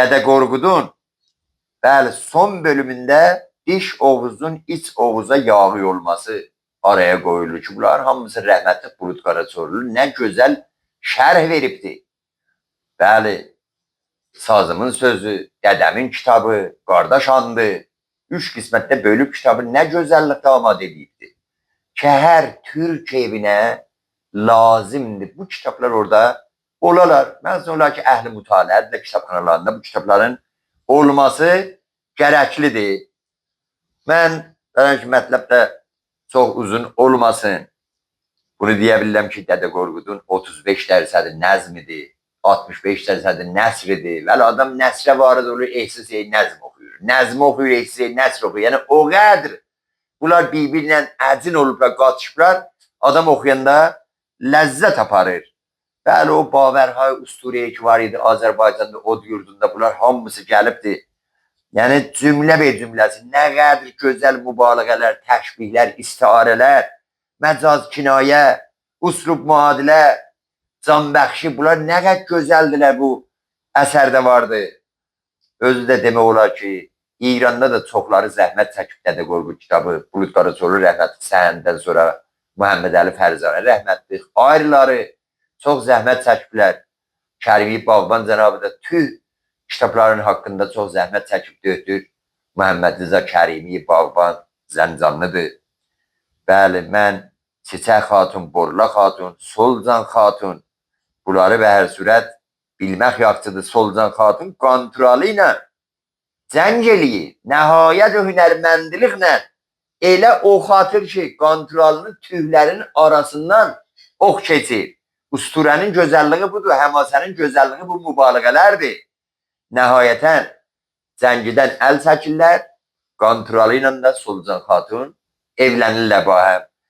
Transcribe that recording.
Dede Qorqudun bəli son bölümünde diş Oğuz'un iç Oğuz'a yağı olması araya koyulur ki, bunlar hamısı rəhmətli Bulud Qaraçorlu ne güzel şərh veribdi. Bəli, Sazımın sözü, Dədəmin kitabı, Qardaş andı, 3 qismətdə bölüb kitabı nə gözəllikdə amad edibdi. Ki, hər Türk evinə lazımdır. Bu kitablar orada olalar. Mən olar ki, əhli mütaliədə kitabxanalarında bu kitabların olması gərəklidir. Mən ki, mətləbdə çox uzun olmasın. Bunu deyə bilirəm ki, Dədə Qorqudun 35% nəzmidir, 65% nəsridir. Vəli adam nəsrə varid olur, ehsiz nəzm oxuyur. Nəzm oxuyur, ehsiz nəsr oxuyur. Yəni o qədr bunlar bir-birlə əcin olublar, qatışıblar. Adam oxuyanda ləzzət aparır. Bəli, o Bavərhay usturəyə ki var idi Azərbaycanda, od yurdunda bunlar hamısı gəlibdir. Yəni cümlə və cümləsi nə qədər gözəl mübaliğələr, təşbihlər, istiarələr, məcaz, kinayə, uslub, müadilə, canbəxşi, bunlar nə qədər gözəldilər bu əsərdə vardı. Özü də demək olar ki, İranda da çoxları zəhmət çəkib Dədə Qorqud kitabı, Bulud Qaraçorlu rəhmətli səhəndən sonra Muhammed Əli Fərzanə rəhmətli, ayrıları çox zəhmət çəkiblər. Kərimi Bağban cənabı da tüh kitabların haqqında çox zəhmət çəkib döydür. Muhammed Rıza Kərimi Bağban Zəncanlıdır. Bəli, mən Çiçək Xatun, Borla Xatun, Solcan Xatun, bunları və hər sürət bilmək yaxçıdır. Solcan Xatun kontrolı ilə cəng eləyir. Nəhayət hünərməndiliklə elə ox atır ki, kontrolunun tüylərin arasından ox keçir. Usturənin gözəlliyi budur, həmasənin gözəlliyi bu mübaliğələrdir. Nəhayətən cəngidən əl çəkirlər, kontrolı ilə də Solcan Xatun evlənirlər bahəm.